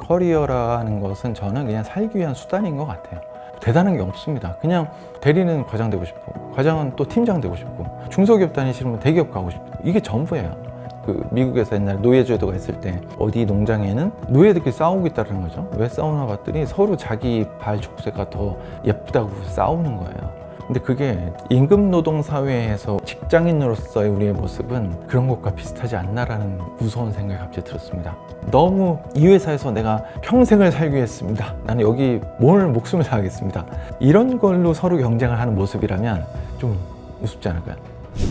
커리어라는 것은 저는 그냥 살기 위한 수단인 것 같아요. 대단한 게 없습니다. 그냥 대리는 과장 되고 싶고, 과장은 또 팀장 되고 싶고, 중소기업 다니기 싫으면 대기업 가고 싶고, 이게 전부예요. 그 미국에서 옛날 노예제도가 있을 때 어디 농장에는 노예들끼리 싸우고 있다는 거죠. 왜 싸우나 봤더니 서로 자기 발 족쇄가 더 예쁘다고 싸우는 거예요. 근데 그게 임금노동 사회에서 직장인으로서의 우리의 모습은 그런 것과 비슷하지 않나라는 무서운 생각이 갑자기 들었습니다. 너무 이 회사에서 내가 평생을 살기 위했습니다. 나는 여기 오늘 목숨을 다하겠습니다. 이런 걸로 서로 경쟁을 하는 모습이라면 좀 우습지 않을까요?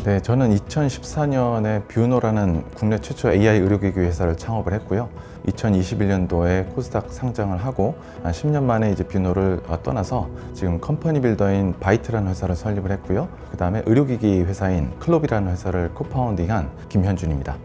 네, 저는 2014년에 뷰노라는 국내 최초 AI 의료기기 회사를 창업을 했고요. 2021년도에 코스닥 상장을 하고 한 10년 만에 이제 뷰노를 떠나서 지금 컴퍼니 빌더인 바이트라는 회사를 설립을 했고요. 그 다음에 의료기기 회사인 클롭이라는 회사를 코파운딩한 김현준입니다.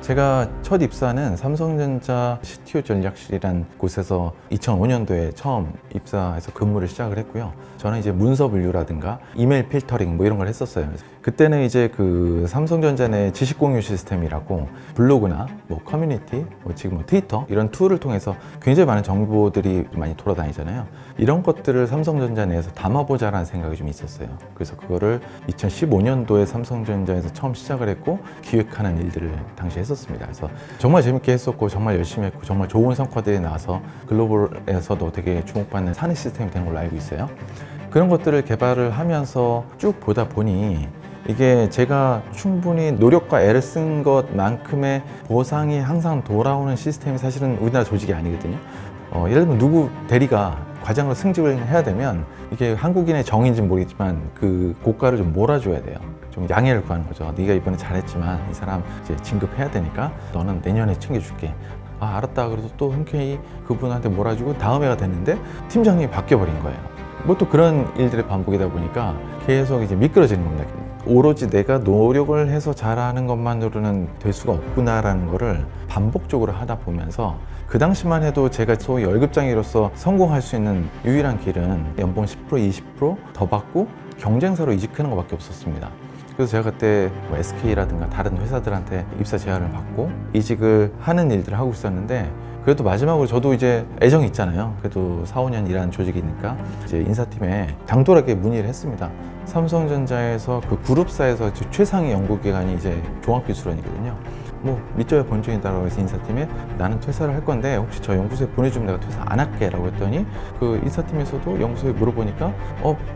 제가 첫 입사는 삼성전자 CTO 전략실이란 곳에서 2005년도에 처음 입사해서 근무를 시작을 했고요. 저는 이제 문서 분류라든가 이메일 필터링 뭐 이런 걸 했었어요. 그때는 이제 그 삼성전자 내 지식 공유 시스템이라고 블로그나 뭐 커뮤니티, 뭐 지금 뭐 트위터 이런 툴을 통해서 굉장히 많은 정보들이 많이 돌아다니잖아요. 이런 것들을 삼성전자 내에서 담아보자라는 생각이 좀 있었어요. 그래서 그거를 2015년도에 삼성전자에서 처음 시작을 했고 기획하는 일들을 당시에 했었습니다. 그래서 정말 재밌게 했었고 정말 열심히 했고 정말 좋은 성과들이 나와서 글로벌에서도 되게 주목받는 사내 시스템이 된 걸로 알고 있어요. 그런 것들을 개발을 하면서 쭉 보다 보니 이게 제가 충분히 노력과 애를 쓴 것만큼의 보상이 항상 돌아오는 시스템이 사실은 우리나라 조직이 아니거든요. 예를 들면 누구 대리가 과장으로 승직을 해야 되면 이게 한국인의 정의인지는 모르겠지만 그 고가를 좀 몰아줘야 돼요. 좀 양해를 구하는 거죠. 네가 이번에 잘했지만 이 사람 이제 진급해야 되니까 너는 내년에 챙겨줄게. 아, 알았다. 그래서 또 흔쾌히 그분한테 몰아주고 다음 해가 됐는데 팀장님이 바뀌어버린 거예요. 뭐 또 그런 일들의 반복이다 보니까 계속 이제 미끄러지는 겁니다. 오로지 내가 노력을 해서 잘하는 것만으로는 될 수가 없구나라는 거를 반복적으로 하다 보면서 그 당시만 해도 제가 소위 월급장애로서 성공할 수 있는 유일한 길은 연봉 10%, 20% 더 받고 경쟁사로 이직하는 것밖에 없었습니다. 그래서 제가 그때 뭐 SK라든가 다른 회사들한테 입사 제안을 받고 이직을 하는 일들을 하고 있었는데 그래도 마지막으로 저도 이제 애정이 있잖아요. 그래도 4, 5년 일하는 조직이니까 이제 인사팀에 당돌하게 문의를 했습니다. 삼성전자에서 그 그룹사에서 최상위 연구기관이 이제 종합기술원이거든요. 뭐 믿져야 본전이다라고 해서 인사팀에 나는 퇴사를 할 건데 혹시 저 연구소에 보내주면 내가 퇴사 안 할게 라고 했더니 그 인사팀에서도 연구소에 물어보니까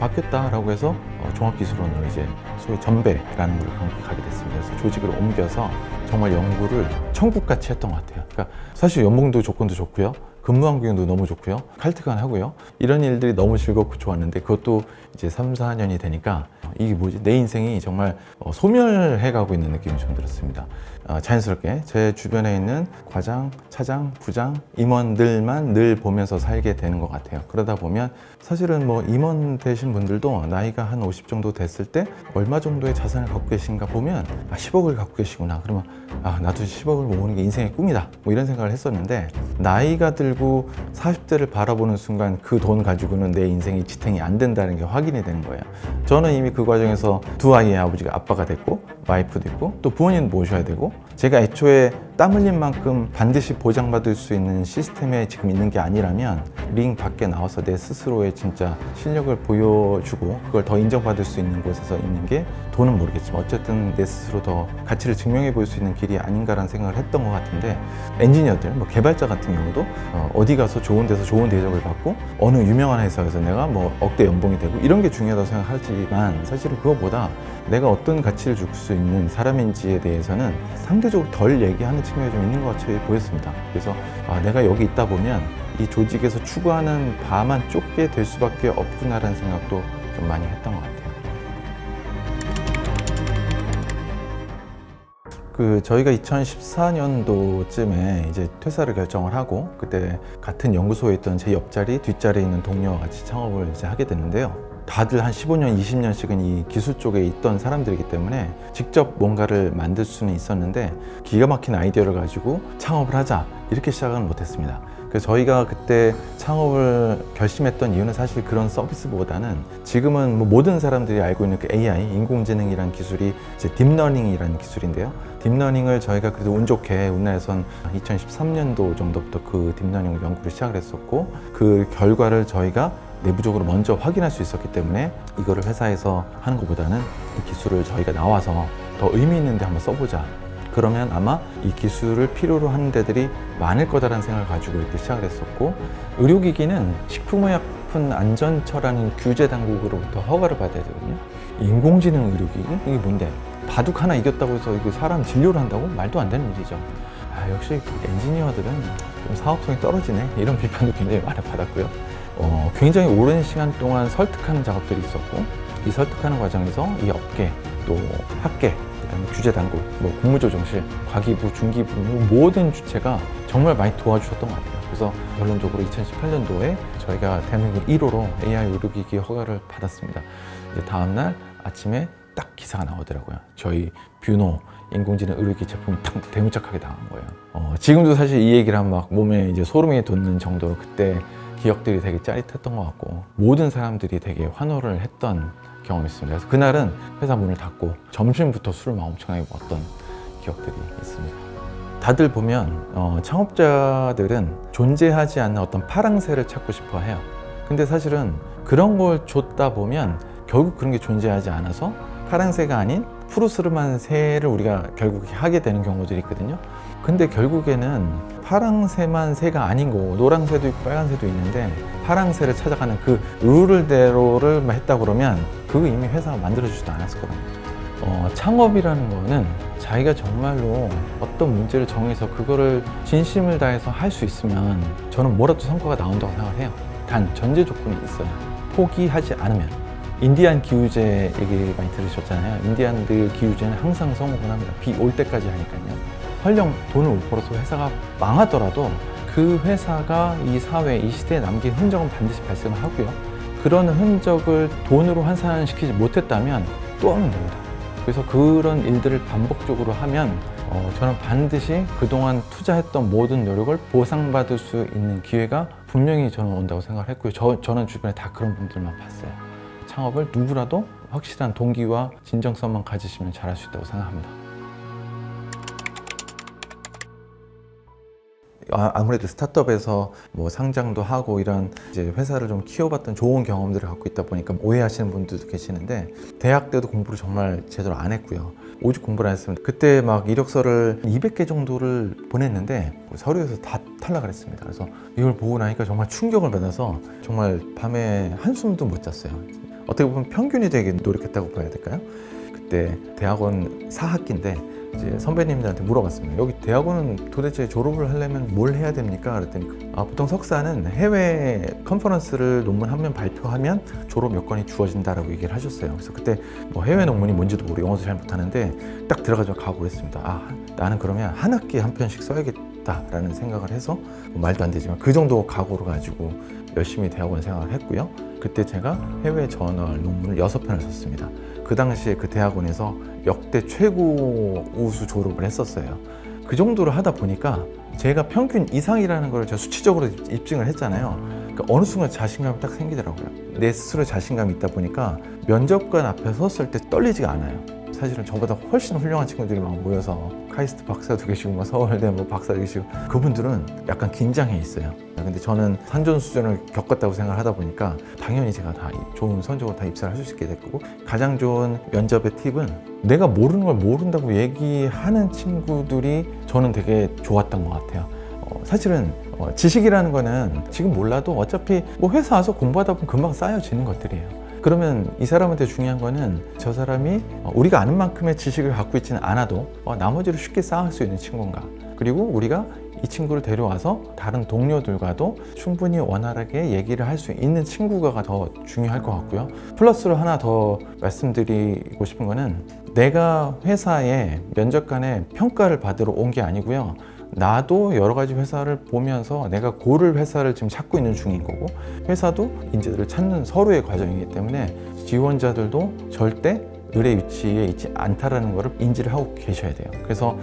바뀌었다 라고 해서 종합기술원으로 이제 소위 전배라는 걸 가게 됐습니다. 그래서 조직을 옮겨서 정말 연구를 천국같이 했던 것 같아요. 그러니까 사실 연봉도 조건도 좋고요. 근무 환경도 너무 좋고요. 칼퇴근하고요. 이런 일들이 너무 즐겁고 좋았는데 그것도 이제 3, 4년이 되니까 이게 뭐지? 내 인생이 정말 소멸해가고 있는 느낌이 좀 들었습니다. 자연스럽게 제 주변에 있는 과장, 차장, 부장, 임원들만 늘 보면서 살게 되는 것 같아요. 그러다 보면 사실은 뭐 임원 되신 분들도 나이가 한 50 정도 됐을 때 얼마 정도의 자산을 갖고 계신가 보면 10억을 갖고 계시구나. 그러면 나도 10억을 모으는 게 인생의 꿈이다. 뭐 이런 생각을 했었는데 나이가 들고 40대를 바라보는 순간 그 돈 가지고는 내 인생이 지탱이 안 된다는 게 확인이 되는 거예요. 저는 이미 그 과정에서 두 아이의 아빠가 됐고 와이프도 있고 또 부모님 모셔야 되고 제가 애초에 땀 흘린 만큼 반드시 보장받을 수 있는 시스템에 지금 있는 게 아니라면 링 밖에 나와서 내 스스로의 진짜 실력을 보여주고 그걸 더 인정받을 수 있는 곳에서 있는 게 돈은 모르겠지만 어쨌든 내 스스로 더 가치를 증명해 볼 수 있는 길이 아닌가라는 생각을 했던 것 같은데 엔지니어들, 뭐 개발자 같은 경우도 어디 가서 좋은 데서 좋은 대접을 받고 어느 유명한 회사에서 내가 뭐 억대 연봉이 되고 이런 게 중요하다고 생각하지만 사실은 그거보다 내가 어떤 가치를 줄 수 있는 사람인지에 대해서는 상대적으로 덜 얘기하는 측면이 좀 있는 것 같이 보였습니다. 그래서 내가 여기 있다 보면 이 조직에서 추구하는 바만 쫓게 될 수밖에 없구나라는 생각도 좀 많이 했던 것 같아요. 저희가 2014년도쯤에 이제 퇴사를 결정을 하고 그때 같은 연구소에 있던 제 옆자리, 뒷자리에 있는 동료와 같이 창업을 이제 하게 됐는데요. 다들 한 15년, 20년씩은 이 기술 쪽에 있던 사람들이기 때문에 직접 뭔가를 만들 수는 있었는데 기가 막힌 아이디어를 가지고 창업을 하자 이렇게 시작은 못했습니다. 그래서 저희가 그때 창업을 결심했던 이유는 사실 그런 서비스보다는 지금은 뭐 모든 사람들이 알고 있는 그 AI, 인공지능이라는 기술이 이제 딥러닝이라는 기술인데요. 딥러닝을 저희가 그래도 운 좋게 우리나라에선 2013년도 정도부터 그 딥러닝 연구를 시작을 했었고, 그 결과를 저희가 내부적으로 먼저 확인할 수 있었기 때문에 이거를 회사에서 하는 것보다는 이 기술을 저희가 나와서 더 의미 있는 데 한번 써보자. 그러면 아마 이 기술을 필요로 하는 데들이 많을 거다라는 생각을 가지고 이렇게 시작을 했었고, 의료기기는 식품의약품안전처라는 규제 당국으로부터 허가를 받아야 되거든요. 인공지능 의료기기? 이게 뭔데? 바둑 하나 이겼다고 해서 이거 사람 진료를 한다고? 말도 안 되는 일이죠. 역시 엔지니어들은 좀 사업성이 떨어지네, 이런 비판도 굉장히 많이 받았고요. 굉장히 오랜 시간 동안 설득하는 작업들이 있었고, 이 설득하는 과정에서 이 업계, 또 학계, 그다음에 규제 당국, 뭐 국무조정실, 과기부, 중기부 모든 주체가 정말 많이 도와주셨던 것 같아요. 그래서 결론적으로 2018년도에 저희가 대한민국 1호로 AI 의료기기 허가를 받았습니다. 이제 다음날 아침에 딱 기사가 나오더라고요. 저희 뷰노 인공지능 의료기기 제품이 딱 대문짝하게 나온 거예요. 지금도 사실 이 얘기를 하면 막 몸에 이제 소름이 돋는 정도로 그때 기억들이 되게 짜릿했던 것 같고, 모든 사람들이 되게 환호를 했던 경험이 있습니다. 그래서 그날은 회사 문을 닫고 점심부터 술을 막 엄청나게 먹었던 기억들이 있습니다. 다들 보면 창업자들은 존재하지 않는 어떤 파랑새를 찾고 싶어 해요. 근데 사실은 그런 걸 줬다 보면 결국 그런 게 존재하지 않아서 파랑새가 아닌 푸르스름한 새를 우리가 결국 하게 되는 경우들이 있거든요. 근데 결국에는 파랑새만 새가 아닌 거고, 노랑새도 있고 빨간새도 있는데 파랑새를 찾아가는 그 룰대로를 했다 그러면 그거 이미 회사가 만들어주지도 않았을 거거든요. 창업이라는 거는 자기가 정말로 어떤 문제를 정해서 그거를 진심을 다해서 할 수 있으면 저는 뭐라도 성과가 나온다고 생각을 해요. 단 전제 조건이 있어요. 포기하지 않으면. 인디안 기후제 얘기 많이 들으셨잖아요. 인디안들 기후제는 항상 성공을 합니다. 비 올 때까지 하니까요. 설령 돈을 못 벌어서 회사가 망하더라도 그 회사가 이 사회, 이 시대에 남긴 흔적은 반드시 발생을 하고요. 그런 흔적을 돈으로 환산시키지 못했다면 또 하면 됩니다. 그래서 그런 일들을 반복적으로 하면 저는 반드시 그동안 투자했던 모든 노력을 보상받을 수 있는 기회가 분명히 저는 온다고 생각을 했고요. 저는 주변에 다 그런 분들만 봤어요. 창업을 누구라도 확실한 동기와 진정성만 가지시면 잘할 수 있다고 생각합니다. 아무래도 스타트업에서 뭐 상장도 하고 이런 이제 회사를 좀 키워봤던 좋은 경험들을 갖고 있다 보니까 오해하시는 분들도 계시는데, 대학 때도 공부를 정말 제대로 안 했고요. 오직 공부를 안 했습니다. 그때 막 이력서를 200개 정도를 보냈는데 서류에서 다 탈락을 했습니다. 그래서 이걸 보고 나니까 정말 충격을 받아서 정말 밤에 한숨도 못 잤어요. 어떻게 보면 평균이 되게 노력했다고 봐야 될까요? 그때 대학원 4학기인데 이제 선배님들한테 물어봤습니다. 여기 대학원은 도대체 졸업을 하려면 뭘 해야 됩니까? 그랬더니 보통 석사는 해외 컨퍼런스를 논문 한 면 발표하면 졸업 여건이 주어진다라고 얘기를 하셨어요. 그래서 그때 뭐 해외 논문이 뭔지도 모르고 영어도 잘 못하는데 딱 들어가서 각오를 했습니다. 나는 그러면 한 학기에 한 편씩 써야겠다라는 생각을 해서 뭐 말도 안 되지만 그 정도 각오를 가지고 열심히 대학원 생활을 했고요. 그때 제가 해외 저널 논문을 6편을 썼습니다. 그 당시에 그 대학원에서 역대 최고 우수 졸업을 했었어요. 그 정도로 하다 보니까 제가 평균 이상이라는 걸 제가 수치적으로 입증을 했잖아요. 그러니까 어느 순간 자신감이 딱 생기더라고요. 내 스스로 자신감이 있다 보니까 면접관 앞에 섰을 때 떨리지가 않아요. 사실은 저보다 훨씬 훌륭한 친구들이 막 모여서 카이스트 박사도 계시고 막 서울대 뭐 박사도 계시고 그분들은 약간 긴장해 있어요. 근데 저는 산전수전을 겪었다고 생각을 하다 보니까 당연히 제가 다 좋은 성적으로 다 입사를 할 수 있게 됐고, 가장 좋은 면접의 팁은 내가 모르는 걸 모른다고 얘기하는 친구들이 저는 되게 좋았던 것 같아요. 사실은 지식이라는 거는 지금 몰라도 어차피 뭐 회사 와서 공부하다 보면 금방 쌓여지는 것들이에요. 그러면 이 사람한테 중요한 거는 저 사람이 우리가 아는 만큼의 지식을 갖고 있지는 않아도 나머지를 쉽게 쌓을 수 있는 친구인가, 그리고 우리가 이 친구를 데려와서 다른 동료들과도 충분히 원활하게 얘기를 할 수 있는 친구가 더 중요할 것 같고요. 플러스로 하나 더 말씀드리고 싶은 거는 내가 회사에 면접관의 평가를 받으러 온 게 아니고요. 나도 여러 가지 회사를 보면서 내가 고를 회사를 지금 찾고 있는 중인 거고, 회사도 인재들을 찾는 서로의 과정이기 때문에 지원자들도 절대 을의 위치에 있지 않다라는 것을 인지를 하고 계셔야 돼요. 그래서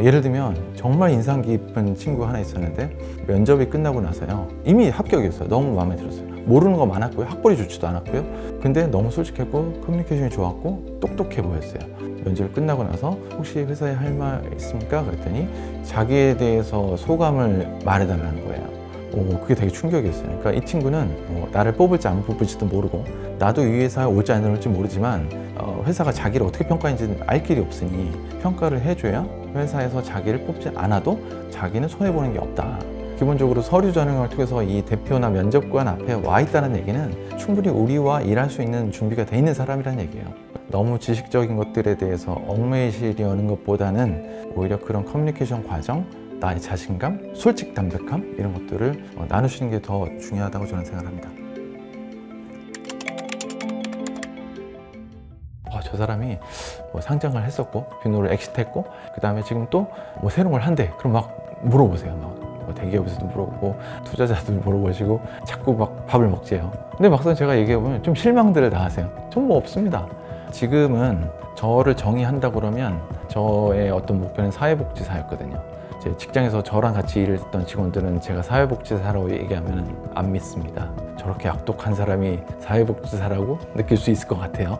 예를 들면 정말 인상 깊은 친구가 하나 있었는데 면접이 끝나고 나서요, 이미 합격이었어요. 너무 마음에 들었어요. 모르는 거 많았고요, 학벌이 좋지도 않았고요. 근데 너무 솔직했고 커뮤니케이션이 좋았고 똑똑해 보였어요. 면접이 끝나고 나서 혹시 회사에 할 말 있습니까? 그랬더니 자기에 대해서 소감을 말해달라는 거예요. 그게 되게 충격이었어요. 그러니까 이 친구는 나를 뽑을지 안 뽑을지도 모르고, 나도 이 회사에 올지 안 올지 모르지만 회사가 자기를 어떻게 평가하는지는 알 길이 없으니 평가를 해줘야 회사에서 자기를 뽑지 않아도 자기는 손해보는 게 없다. 기본적으로 서류 전형을 통해서 이 대표나 면접관 앞에 와 있다는 얘기는 충분히 우리와 일할 수 있는 준비가 돼 있는 사람이라는 얘기예요. 너무 지식적인 것들에 대해서 얽매이시려는 것보다는 오히려 그런 커뮤니케이션 과정, 나의 자신감, 솔직 담백함 이런 것들을 나누시는 게 더 중요하다고 저는 생각합니다. 저 사람이 상장을 했었고 뷰노를 엑시트했고 그 다음에 지금 또 새로운 걸 한대. 그럼 막 물어보세요. 막 대기업에서도 물어보고 투자자도 물어보시고 자꾸 막 밥을 먹재요. 근데 막상 제가 얘기해보면 좀 실망들을 다 하세요. 전 뭐 없습니다. 지금은 저를 정의한다 그러면 저의 어떤 목표는 사회복지사였거든요. 제 직장에서 저랑 같이 일했던 직원들은 제가 사회복지사라고 얘기하면 안 믿습니다. 저렇게 악독한 사람이 사회복지사라고 느낄 수 있을 것 같아요.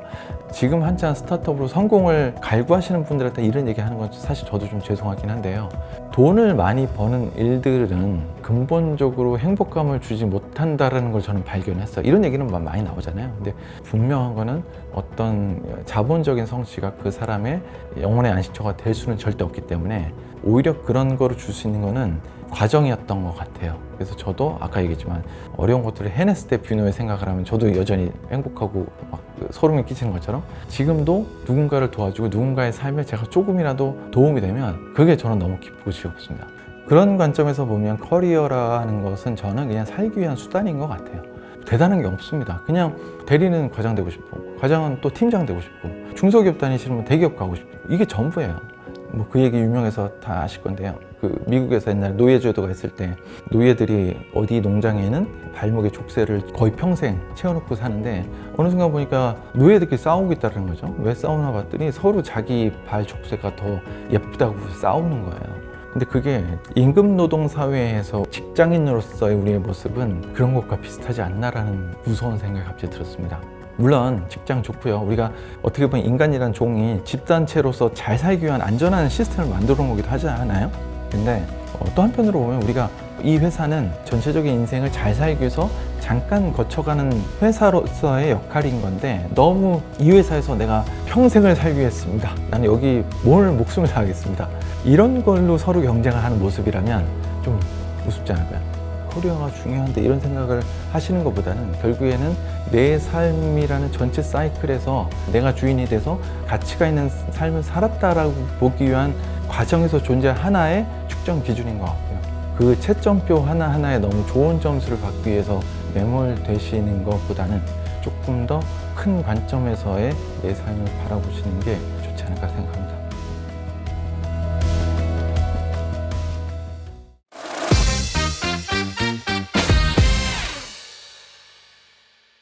지금 한창 스타트업으로 성공을 갈구하시는 분들한테 이런 얘기하는 건 사실 저도 좀 죄송하긴 한데요. 돈을 많이 버는 일들은 근본적으로 행복감을 주지 못한다는 걸 저는 발견했어요. 이런 얘기는 많이 나오잖아요. 근데 분명한 거는 어떤 자본적인 성취가 그 사람의 영혼의 안식처가 될 수는 절대 없기 때문에 오히려 그런 거를 줄 수 있는 거는 과정이었던 것 같아요. 그래서 저도 아까 얘기했지만 어려운 것들을 해냈을 때 뷰노의 생각을 하면 저도 여전히 행복하고 막 소름이 끼치는 것처럼 지금도 누군가를 도와주고 누군가의 삶에 제가 조금이라도 도움이 되면 그게 저는 너무 기쁘고 즐겁습니다. 그런 관점에서 보면 커리어라는 것은 저는 그냥 살기 위한 수단인 것 같아요. 대단한 게 없습니다. 그냥 대리는 과장 되고 싶고, 과장은 또 팀장 되고 싶고, 중소기업 다니시면 대기업 가고 싶고, 이게 전부예요. 그 얘기 유명해서 다 아실 건데요. 미국에서 옛날 노예제도가 있을 때 노예들이 어디 농장에는 발목에 족쇄를 거의 평생 채워놓고 사는데 어느 순간 보니까 노예들끼리 싸우고 있다는 거죠. 왜 싸우나 봤더니 서로 자기 발 족쇄가 더 예쁘다고 싸우는 거예요. 근데 그게 임금노동 사회에서 직장인으로서의 우리의 모습은 그런 것과 비슷하지 않나라는 무서운 생각이 갑자기 들었습니다. 물론 직장 좋고요. 우리가 어떻게 보면 인간이란 종이 집단체로서 잘 살기 위한 안전한 시스템을 만들어 놓은 거기도 하지 않아요? 근데 또 한편으로 보면 우리가 이 회사는 전체적인 인생을 잘 살기 위해서 잠깐 거쳐가는 회사로서의 역할인 건데 너무 이 회사에서 내가 평생을 살기 위해서입니다. 나는 여기 목숨을 다하겠습니다. 이런 걸로 서로 경쟁을 하는 모습이라면 좀 우습지 않을까요? 커리어가 중요한데 이런 생각을 하시는 것보다는 결국에는 내 삶이라는 전체 사이클에서 내가 주인이 돼서 가치가 있는 삶을 살았다라고 보기 위한 과정에서 존재한 하나의 측정 기준인 것 같고요. 그 채점표 하나하나에 너무 좋은 점수를 받기 위해서 매몰되시는 것보다는 조금 더 큰 관점에서의 내 삶을 바라보시는 게 좋지 않을까 생각합니다.